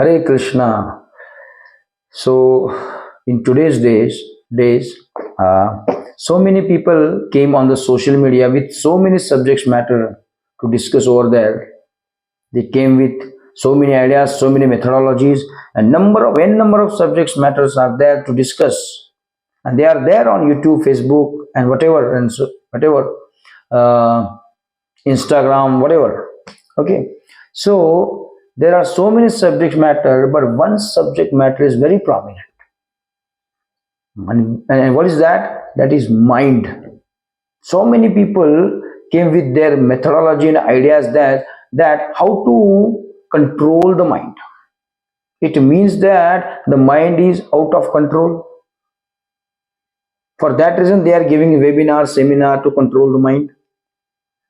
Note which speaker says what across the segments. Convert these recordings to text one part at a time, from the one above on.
Speaker 1: Hare Krishna. So, in today's days, so many people came on the social media with so many subjects matter to discuss over there. They came with so many ideas, so many methodologies, and number of subjects matters are there to discuss, and they are there on YouTube, Facebook, and whatever, and so whatever, uh, Instagram, whatever. Okay, so there are so many subject matter, but one subject matter is very prominent. And what is that? That is mind. So many people came with their methodology and ideas that how to control the mind. It means that the mind is out of control. For that reason, they are giving webinar, seminar to control the mind.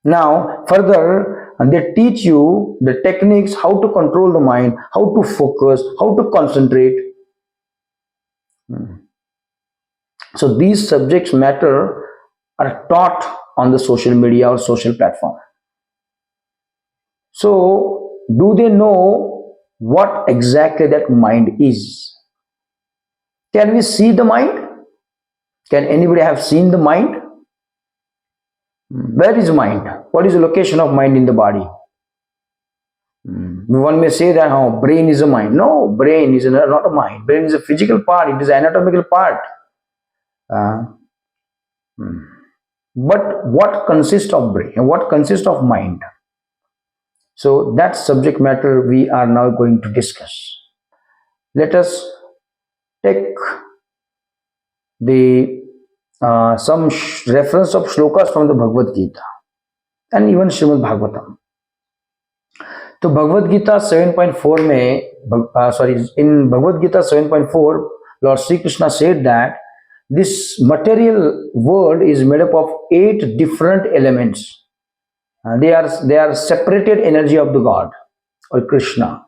Speaker 1: Now, further, they teach you the techniques how to control the mind, how to focus, how to concentrate. So these subjects matter are taught on the social media or social platform. So, do they know what exactly that mind is? Can we see the mind? Can anybody have seen the mind? Where is mind? What is the location of mind in the body? One may say that brain is a mind. No, brain is not a mind. Brain is a physical part. It is an anatomical part. Uh, but what consists of brain and what consists of mind? So that subject matter we are now going to discuss. Let us take the some reference of shlokas from the Bhagavad Gita and even Srimad Bhagavatam. तो भगवद गीता 7.4 में in Bhagavad Gita 7.4 Lord Sri Krishna said that this material world is made up of 8 different elements. They are separated energy of the God or Krishna.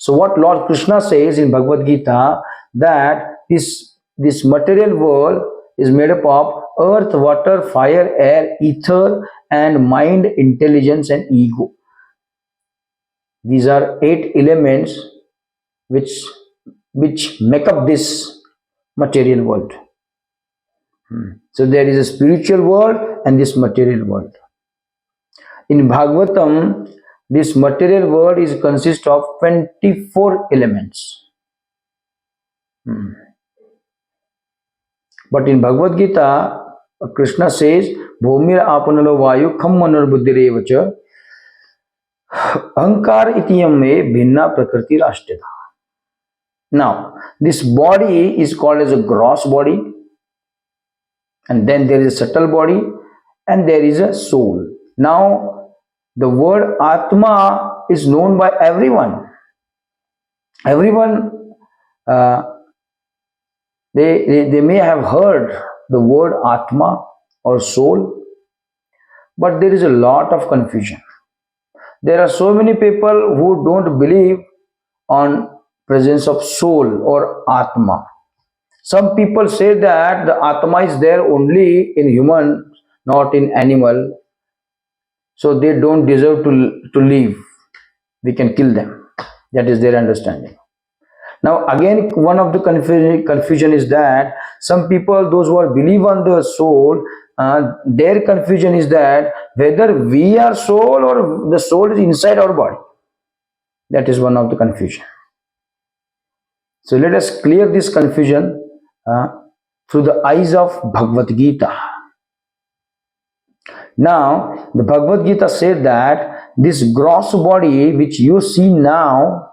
Speaker 1: So what Lord Krishna says in Bhagavad Gita, that this material world is made up of earth, water, fire, air, ether, and mind, intelligence, and ego. These are 8 elements which make up this material world. So there is a spiritual world and this material world. In Bhagavatam, this material world is consists of 24 elements. But in Bhagavad Gita, Krishna says, Bhumir apanalo vayu kham manor buddhirevacha ahankar itiyam me bhinna prakriti rashtita. Now, this body is called as a gross body, and then there is a subtle body, and there is a soul. Now, the word Atma is known by everyone. Everyone, they may have heard the word Atma or soul, but there is a lot of confusion. There are so many people who don't believe on presence of soul or Atma. Some people say that the Atma is there only in human, not in animal. So they don't deserve to live. We can kill them. That is their understanding. Now again, one of the confusion is that some people, those who believe on the soul, their confusion is that whether we are soul or the soul is inside our body. That is one of the confusion. So let us clear this confusion through the eyes of Bhagavad Gita. Now, the Bhagavad Gita said that this gross body which you see now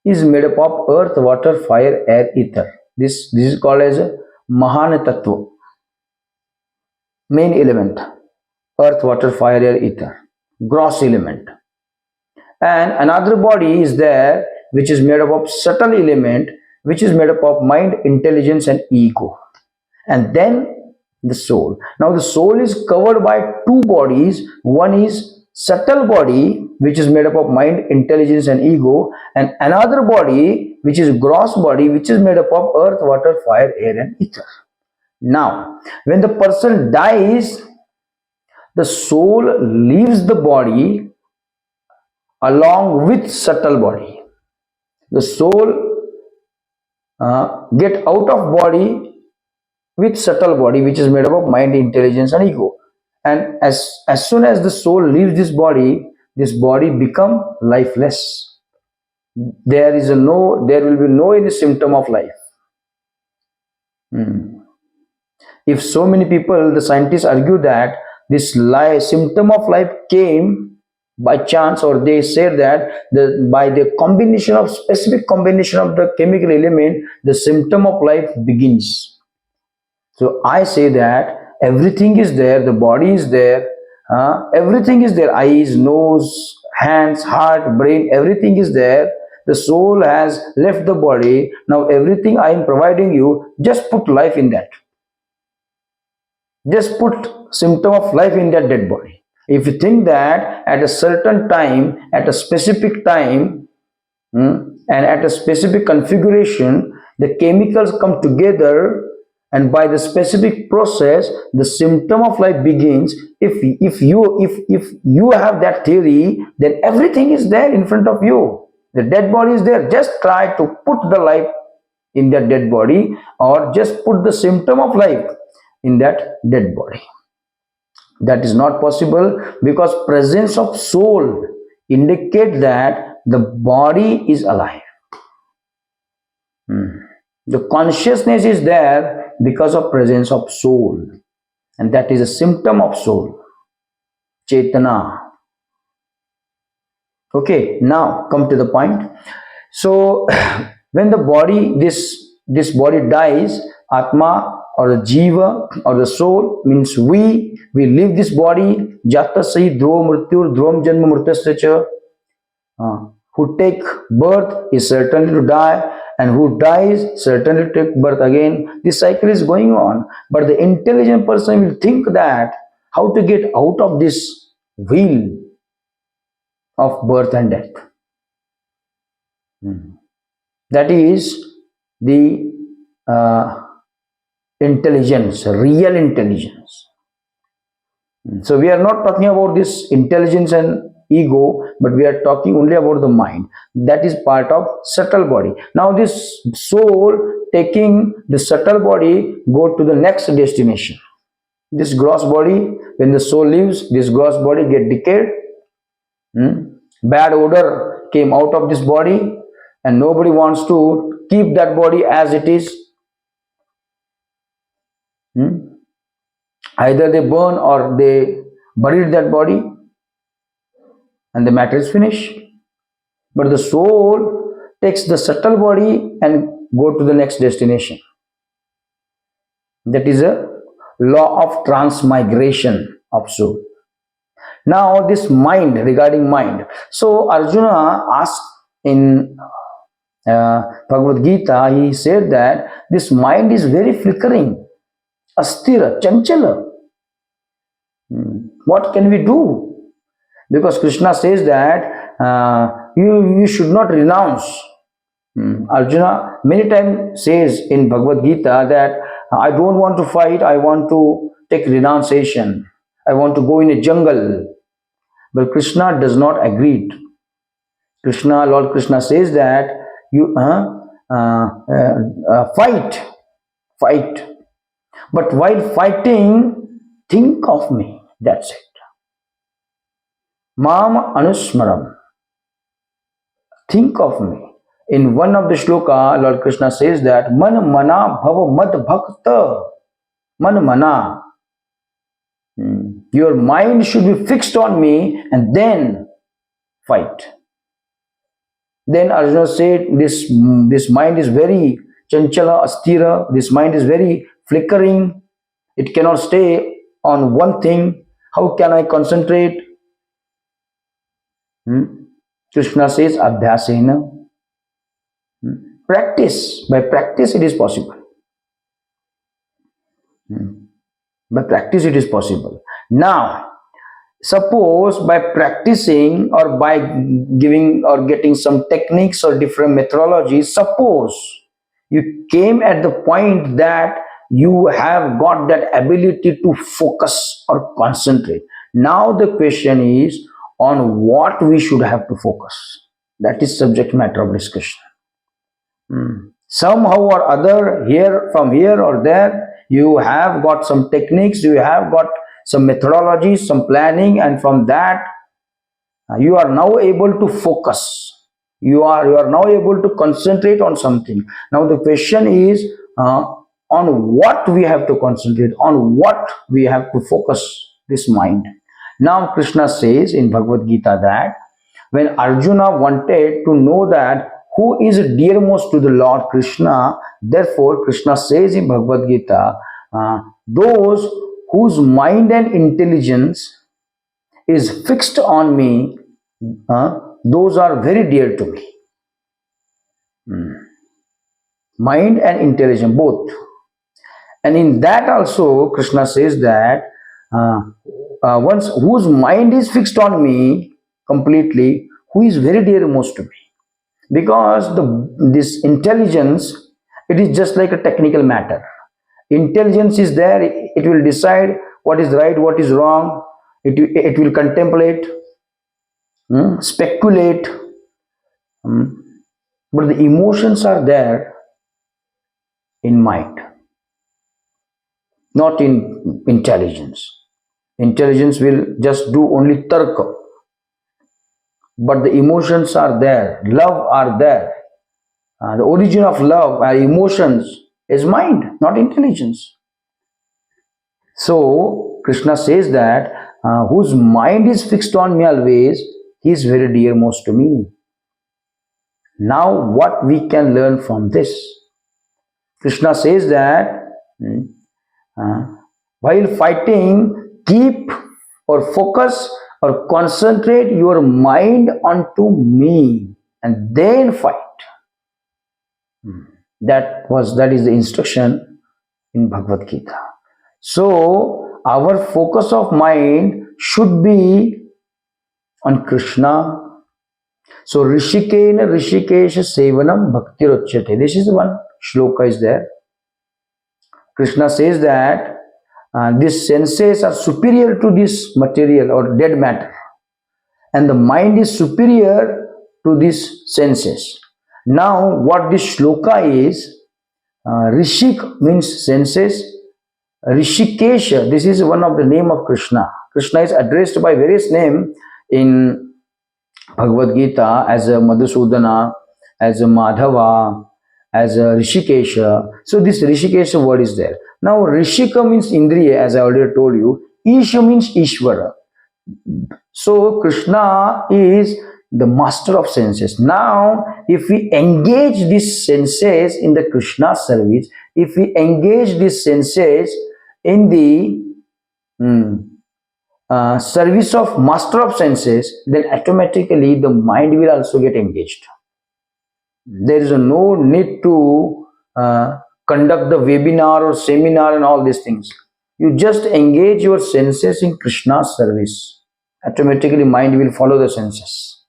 Speaker 1: is made up of earth, water, fire, air, ether. This is called as Mahana Tattva. Main element, earth, water, fire, air, ether. Gross element. And another body is there which is made up of subtle element, which is made up of mind, intelligence, and ego. And then the soul. Now the soul is covered by 2 bodies. One is subtle body, which is made up of mind, intelligence, and ego, and another body which is gross body, which is made up of earth, water, fire, air, and ether. Now when the person dies, the soul leaves the body along with subtle body. The soul get out of body with subtle body, which is made up of mind, intelligence, and ego. And as soon as the soul leaves this body become lifeless. There will be no any symptom of life. Hmm. If so many people, the scientists argue that this symptom of life came by chance, or they say that by the specific combination of the chemical element, the symptom of life begins. So I say that everything is there, the body is there, everything is there, eyes, nose, hands, heart, brain, everything is there. The soul has left the body. Now everything I am providing you, just put life in that. Just put symptom of life in that dead body. If you think that at a certain time, at a specific time, and at a specific configuration, the chemicals come together, and by the specific process, the symptom of life begins. If you have that theory, then everything is there in front of you. The dead body is there. Just try to put the life in that dead body, or just put the symptom of life in that dead body. That is not possible, because presence of soul indicate that the body is alive. The consciousness is there because of presence of soul, and that is a symptom of soul, Chetana. Okay, now come to the point. So when the body, this body dies, Atma or the Jiva or the soul, means we leave this body. Jata sahi dhruva mrityur dhruvam janma mritasya cha. Who take birth is certainly to die, and who dies certainly to take birth again. This cycle is going on. But the intelligent person will think that how to get out of this wheel of birth and death. That is the intelligence, real intelligence. So we are not talking about this intelligence and ego, but we are talking only about the mind. That is part of subtle body. Now this soul taking the subtle body go to the next destination. This gross body, when the soul leaves, this gross body get decayed. Bad odor came out of this body, and nobody wants to keep that body as it is. Either they burn or they buried that body, and the matter is finished. But the soul takes the subtle body and go to the next destination. That is a law of transmigration of soul. Now this mind, regarding mind. So Arjuna asked in Bhagavad Gita, he said that this mind is very flickering, astira, chanchala. What can we do? Because Krishna says that you should not renounce. Arjuna many times says in Bhagavad Gita that I don't want to fight, I want to take renunciation, I want to go in a jungle. But Krishna does not agree. Lord Krishna says that you fight. But while fighting, think of me. That's it. Mam anusmaram. Think of me. In one of the shloka, Lord Krishna says that man mana bhava mad bhakta. Man mana. Your mind should be fixed on me, and then fight. Then Arjuna said, this mind is very chanchala, astira. This mind is very flickering. It cannot stay on one thing. How can I concentrate? Krishna says, abhyasena. Practice. By practice it is possible. By practice it is possible. Now, suppose by practicing or by giving or getting some techniques or different methodologies, suppose you came at the point that you have got that ability to focus or concentrate. Now the question is on what we should have to focus. That is subject matter of discussion. Somehow or other, here from here or there, you have got some techniques, you have got some methodologies, some planning, and from that you are now able to focus. You are now able to concentrate on something. Now the question is, on what we have to concentrate, on what we have to focus this mind. Now Krishna says in Bhagavad Gita that when Arjuna wanted to know that who is dearmost to the Lord Krishna, therefore Krishna says in Bhagavad Gita, those whose mind and intelligence is fixed on me, those are very dear to me. Mind and intelligence, both. And in that also, Krishna says that once whose mind is fixed on me completely, who is very dear most to me. Because this intelligence, it is just like a technical matter. Intelligence is there, it will decide what is right, what is wrong. It will contemplate, speculate, but the emotions are there in mind, not in intelligence. Intelligence will just do only tarka, but the emotions are there, love are there. The origin of love and emotions is mind, not intelligence. So Krishna says that whose mind is fixed on me always, he is very dearmost to me. Now what we can learn from this? Krishna says that while fighting, keep or focus or concentrate your mind onto me and then fight. That is the instruction in Bhagavad Gita. So our focus of mind should be on Krishna. So Rishikena Rishikesha Sevanam Bhaktirochyate. This is one shloka is there. Krishna says that these senses are superior to this material or dead matter, and the mind is superior to these senses. Now what this shloka is, Rishik means senses, Rishikesha, this is one of the name of Krishna. Krishna is addressed by various name in Bhagavad Gita as a Madhusudana, as a Madhava, as a Rishikesha. So this Rishikesha word is there. Now Rishika means Indriya, as I already told you. Isha means Ishvara. So Krishna is the master of senses. Now if we engage these senses in the Krishna service, if we engage these senses in the service of master of senses, then automatically the mind will also get engaged. There is no need to conduct the webinar or seminar and all these things. You just engage your senses in Krishna's service. Automatically mind will follow the senses.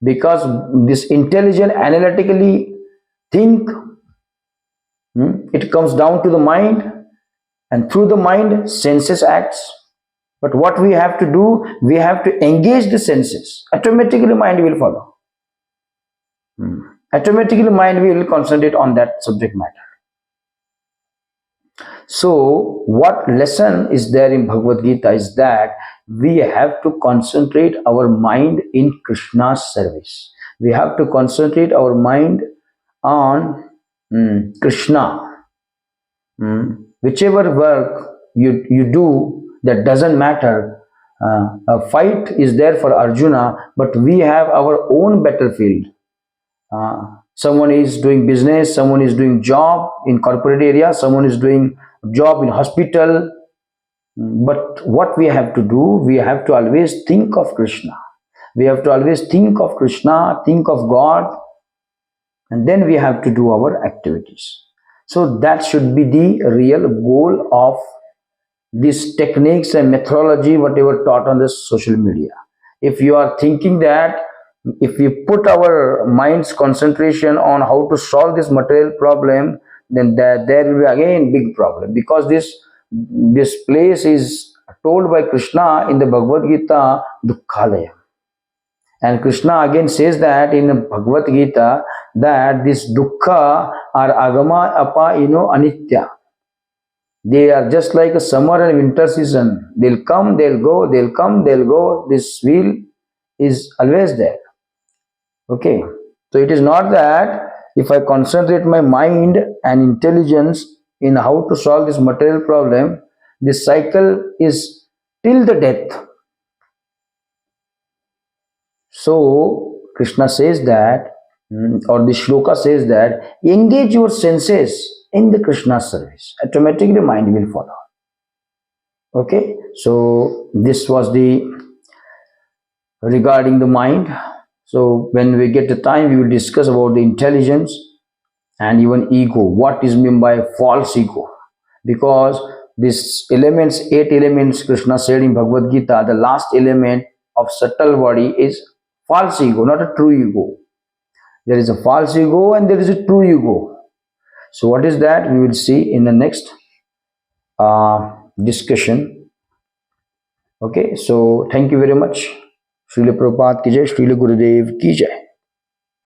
Speaker 1: Because this intelligent analytically think, it comes down to the mind, and through the mind senses acts. But what we have to do, we have to engage the senses. Automatically mind will follow. Automatically mind will concentrate on that subject matter. So what lesson is there in Bhagavad Gita is that we have to concentrate our mind in Krishna's service. We have to concentrate our mind on Krishna. Whichever work you do, that doesn't matter. A fight is there for Arjuna, but we have our own battlefield. Someone is doing business, someone is doing job in corporate area, someone is doing job in hospital. But what we have to do, we have to always think of Krishna. We have to always think of Krishna, think of God, and then we have to do our activities. So that should be the real goal of these techniques and methodology, whatever taught on the social media. If you are thinking that if we put our mind's concentration on how to solve this material problem, then there will be again big problem, because this place is told by Krishna in the Bhagavad Gita, Dukkhalaya. And Krishna again says that in Bhagavad Gita that this dukkha are agama apa anitya. They are just like a summer and winter season. They'll come, they'll go, they'll come, they'll go. This wheel is always there. Okay. So it is not that if I concentrate my mind and intelligence in how to solve this material problem, this cycle is till the death. So Krishna says that, or the shloka says that, engage your senses in the Krishna service. Automatically mind will follow. Okay, so this was the regarding the mind. So when we get the time, we will discuss about the intelligence and even ego. What is meant by false ego? Because these elements, 8 elements, Krishna said in Bhagavad Gita, the last element of subtle body is false ego, not a true ego. There is a false ego and there is a true ego. So what is that? We will see in the next discussion. Okay, so thank you very much. Srila Prabhupada ki jai, Srila Gurudev ki jai.